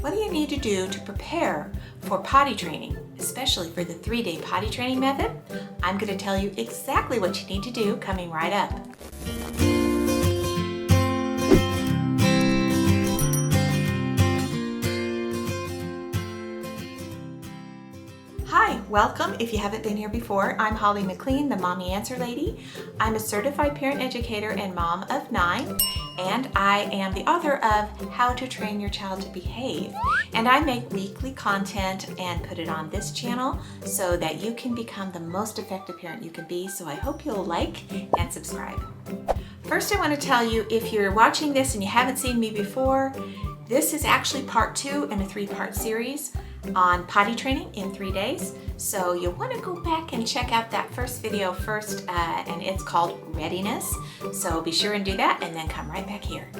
What do you need to do to prepare for potty training, especially for the 3-day potty training method? I'm going to tell you exactly what you need to do coming right up. Hi, welcome. If you haven't been here before, I'm Holly McLean, the Mommy Answer Lady. I'm a certified parent educator and mom of 9, and I am the author of How to Train Your Child to Behave. And I make weekly content and put it on this channel so that you can become the most effective parent you can be. So I hope you'll like and subscribe. First, I want to tell you, if you're watching this and you haven't seen me before, this is actually part 2 in a 3-part series on potty training in 3 days. So you'll want to go back and check out that first video first, and it's called Readiness. So be sure and do that and then come right back here.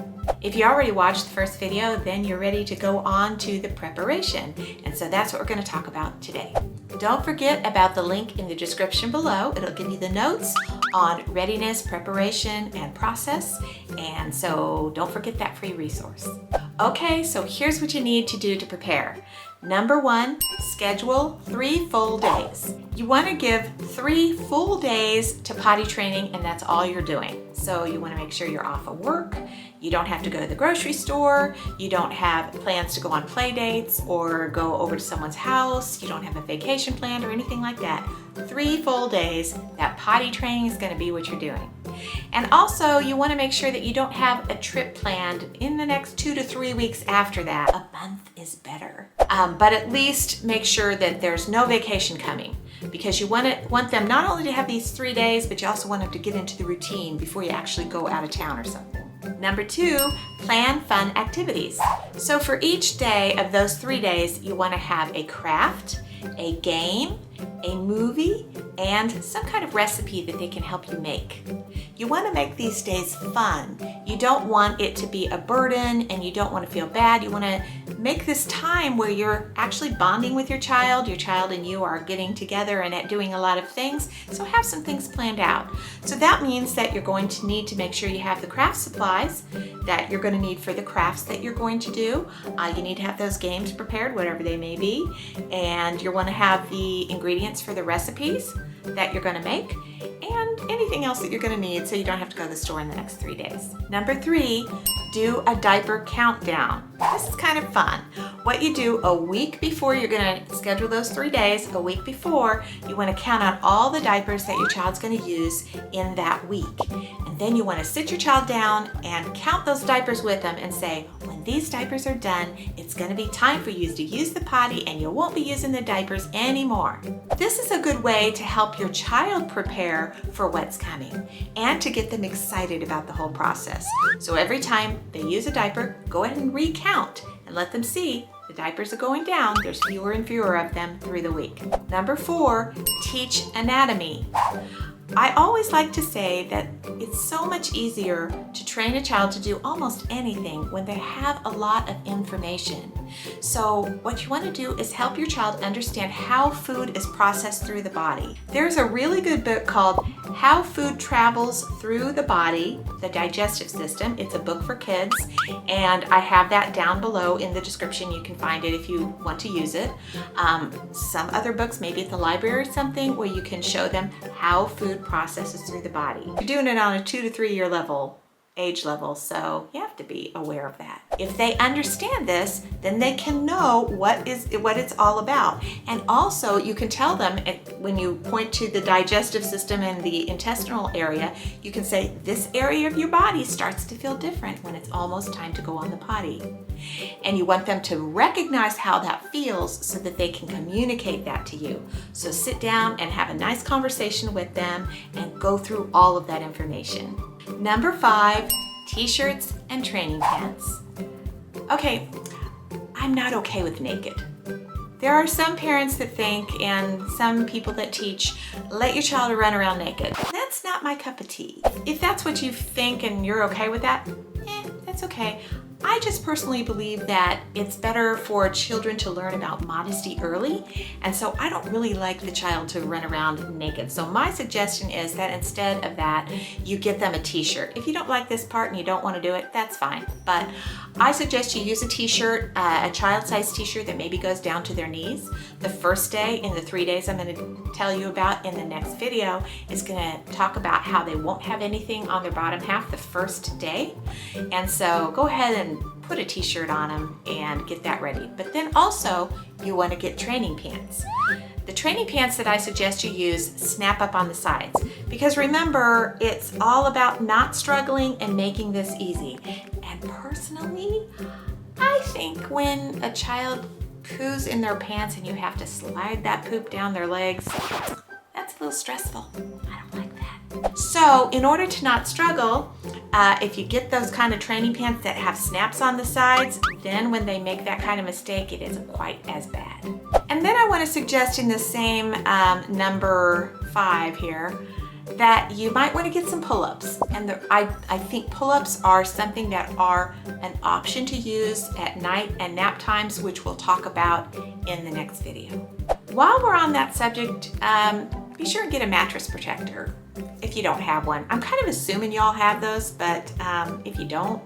If you already watched the first video, then you're ready to go on to the preparation. And so that's what we're going to talk about today. Don't forget about the link in the description below. It'll give you the notes on readiness, preparation, and process. And so don't forget that free resource. Okay, so here's what you need to do to prepare. Number 1, schedule 3 full days. You want to give 3 full days to potty training, and that's all you're doing. So you want to make sure you're off of work. You don't have to go to the grocery store. You don't have plans to go on play dates or go over to someone's house. You don't have a vacation planned or anything like that. 3 full days, that potty training is going to be what you're doing. And also, you want to make sure that you don't have a trip planned in the next 2 to 3 weeks after that. A month is better. But at least make sure that there's no vacation coming, because you want them not only to have these 3 days, but you also want them to get into the routine before you actually go out of town or something. Number 2, plan fun activities. So for each day of those 3 days, you want to have a craft, a game, a movie, and some kind of recipe that they can help you make. You want to make these days fun. You don't want it to be a burden, and you don't want to feel bad. You want to make this time where you're actually bonding with your child and you are getting together and doing a lot of things. So have some things planned out. So that means that you're going to need to make sure you have the craft supplies that you're going to need for the crafts that you're going to do. You need to have those games prepared, whatever they may be, and you want to have the ingredients for the recipes that you're going to make, and anything else that you're going to need so you don't have to go to the store in the next 3 days. Number 3, do a diaper countdown. This is kind of fun. What you do a week before you're going to schedule those 3 days, a week before, you want to count out all the diapers that your child's going to use in that week. And then you want to sit your child down and count those diapers with them and say, when these diapers are done, it's going to be time for you to use the potty and you won't be using the diapers anymore. This is a good way to help your child prepare for what's coming and to get them excited about the whole process. So every time they use a diaper, go ahead and recount and let them see the diapers are going down. There's fewer and fewer of them through the week. Number 4, teach anatomy. I always like to say that it's so much easier to train a child to do almost anything when they have a lot of information. So what you want to do is help your child understand how food is processed through the body. There's a really good book called How Food Travels Through the Body, the Digestive System. It's a book for kids, and I have that down below in the description. You can find it if you want to use it. Some other books, maybe at the library or something, where you can show them how food processes through the body. You're doing it on a 2 to 3 year level, age level, so you have to be aware of that. If they understand this, then they can know what it's all about. And also you can tell them, when you point to the digestive system and the intestinal area, you can say, this area of your body starts to feel different when it's almost time to go on the potty. And you want them to recognize how that feels so that they can communicate that to you. So sit down and have a nice conversation with them and go through all of that information. Number 5, T-shirts and training pants. Okay, I'm not okay with naked. There are some parents that think, and some people that teach, let your child run around naked. That's not my cup of tea. If that's what you think and you're okay with that, that's okay. I just personally believe that it's better for children to learn about modesty early, and so I don't really like the child to run around naked. So my suggestion is that instead of that, you get them a t-shirt. If you don't like this part and you don't want to do it, that's fine. But I suggest you use a t-shirt, a child-sized t-shirt that maybe goes down to their knees. The first day in the 3 days I'm going to tell you about in the next video is going to talk about how they won't have anything on their bottom half the first day. And so go ahead and put a t-shirt on them and get that ready. But then also you want to get training pants. The training pants that I suggest you use snap up on the sides, because remember, it's all about not struggling and making this easy. And personally, I think when a child poos in their pants and you have to slide that poop down their legs, that's a little stressful. I don't like that. So in order to not struggle, if you get those kind of training pants that have snaps on the sides, then when they make that kind of mistake, it isn't quite as bad. And then I want to suggest in the same number 5 here, that you might want to get some pull-ups. And I think pull-ups are something that are an option to use at night and nap times, which we'll talk about in the next video. While we're on that subject, be sure and get a mattress protector if you don't have one. I'm kind of assuming you all have those, but if you don't,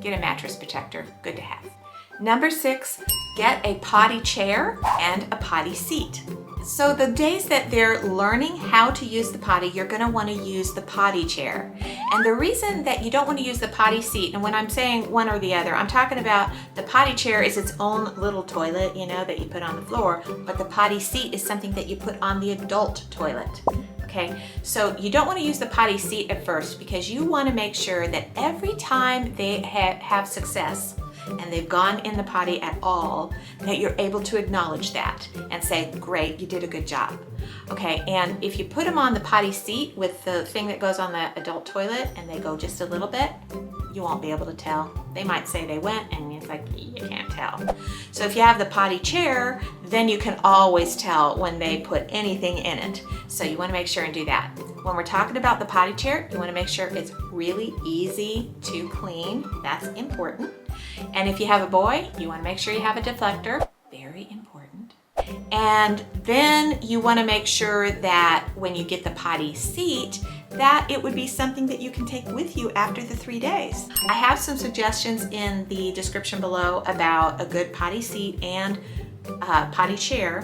get a mattress protector. Good to have. Number 6, get a potty chair and a potty seat. So the days that they're learning how to use the potty, you're going to want to use the potty chair. And the reason that you don't want to use the potty seat, and when I'm saying one or the other, I'm talking about the potty chair is its own little toilet, you know, that you put on the floor, but the potty seat is something that you put on the adult toilet. Okay, so you don't want to use the potty seat at first, because you want to make sure that every time they have success and they've gone in the potty at all, that you're able to acknowledge that and say, great, you did a good job. Okay, and if you put them on the potty seat with the thing that goes on the adult toilet and they go just a little bit, you won't be able to tell. They might say they went and it's like, you can't tell. So if you have the potty chair, then you can always tell when they put anything in it. So you want to make sure and do that. When we're talking about the potty chair, you want to make sure it's really easy to clean. That's important. And if you have a boy, you want to make sure you have a deflector. Very important. And then you want to make sure that when you get the potty seat, that it would be something that you can take with you after the 3 days. I have some suggestions in the description below about a good potty seat and potty chair.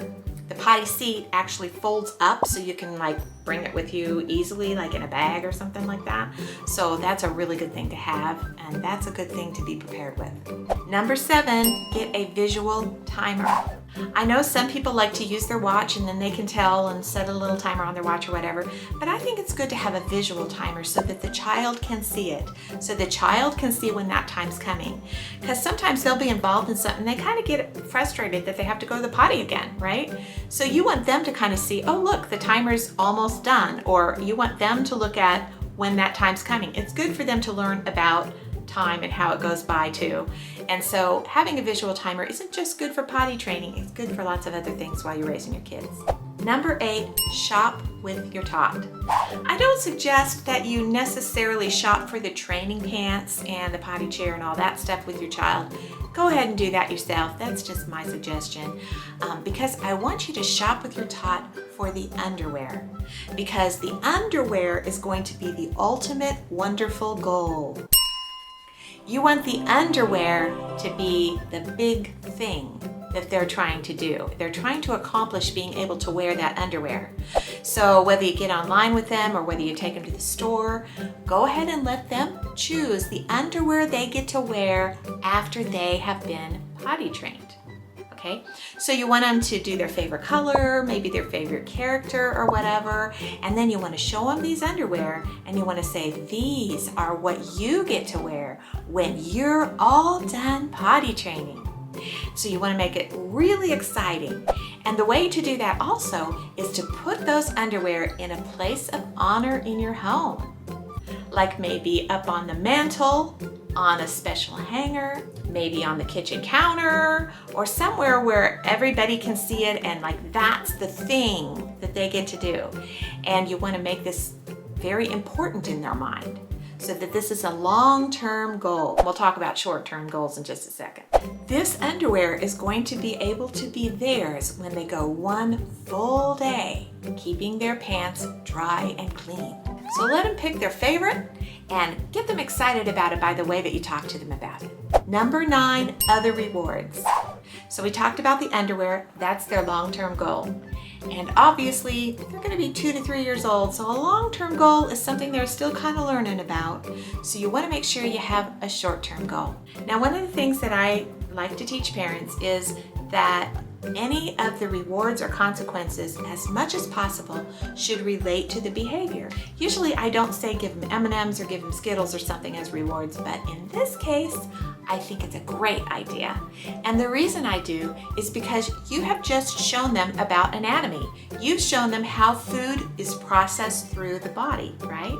The potty seat actually folds up so you can like bring it with you easily, like in a bag or something like that. So that's a really good thing to have, and that's a good thing to be prepared with. Number 7, get a visual timer. I know some people like to use their watch and then they can tell and set a little timer on their watch or whatever, but I think it's good to have a visual timer so that the child can see it, so the child can see when that time's coming. Because sometimes they'll be involved in something, they kind of get frustrated that they have to go to the potty again, right? So you want them to kind of see, oh look, the timer's almost done, or you want them to look at when that time's coming. It's good for them to learn about time and how it goes by too. And so having a visual timer isn't just good for potty training, it's good for lots of other things while you're raising your kids. Number 8, shop with your tot. I don't suggest that you necessarily shop for the training pants and the potty chair and all that stuff with your child. Go ahead and do that yourself. That's just my suggestion. Because I want you to shop with your tot for the underwear. Because the underwear is going to be the ultimate wonderful goal. You want the underwear to be the big thing that they're trying to do. They're trying to accomplish being able to wear that underwear. So whether you get online with them or whether you take them to the store, go ahead and let them choose the underwear they get to wear after they have been potty trained. Okay, so you want them to do their favorite color, maybe their favorite character or whatever, and then you want to show them these underwear and you want to say, these are what you get to wear when you're all done potty training. So you want to make it really exciting. And the way to do that also is to put those underwear in a place of honor in your home. Like maybe up on the mantle, on a special hanger, maybe on the kitchen counter, or somewhere where everybody can see it and like that's the thing that they get to do. And you want to make this very important in their mind. so that this is a long-term goal. We'll talk about short-term goals in just a second. This underwear is going to be able to be theirs when they go one full day, keeping their pants dry and clean. So let them pick their favorite and get them excited about it by the way that you talk to them about it. Number 9, other rewards. So we talked about the underwear, that's their long-term goal. And obviously, they're going to be 2 to 3 years old, so a long-term goal is something they're still kind of learning about. So you want to make sure you have a short-term goal. Now, one of the things that I like to teach parents is that any of the rewards or consequences, as much as possible, should relate to the behavior. Usually I don't say give them M&Ms or give them Skittles or something as rewards, but in this case, I think it's a great idea. And the reason I do is because you have just shown them about anatomy. You've shown them how food is processed through the body, right?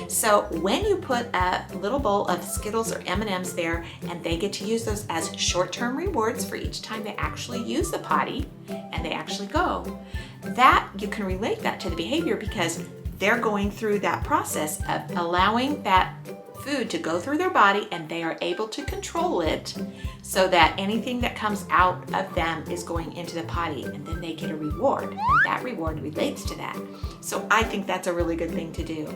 So when you put a little bowl of Skittles or M&Ms there, and they get to use those as short-term rewards for each time they actually use the potty and they actually go, that you can relate that to the behavior because they're going through that process of allowing that food to go through their body and they are able to control it so that anything that comes out of them is going into the potty, and then they get a reward, and that reward relates to that. So I think that's a really good thing to do.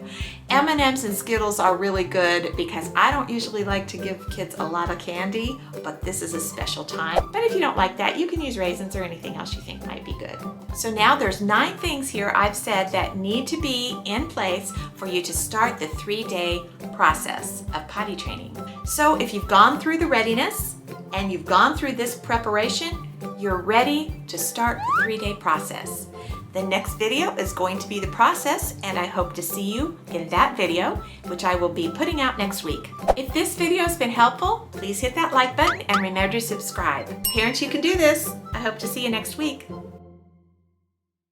M&Ms and Skittles are really good because I don't usually like to give kids a lot of candy, but this is a special time. But if you don't like that, you can use raisins or anything else you think might be good. So now there's 9 things here I've said that need to be in place for you to start the 3-day process of potty training. So if you've gone through the readiness and you've gone through this preparation, you're ready to start the 3-day process. The next video is going to be the process, and I hope to see you in that video, which I will be putting out next week. If this video has been helpful, please hit that like button and remember to subscribe. Parents, you can do this. I hope to see you next week.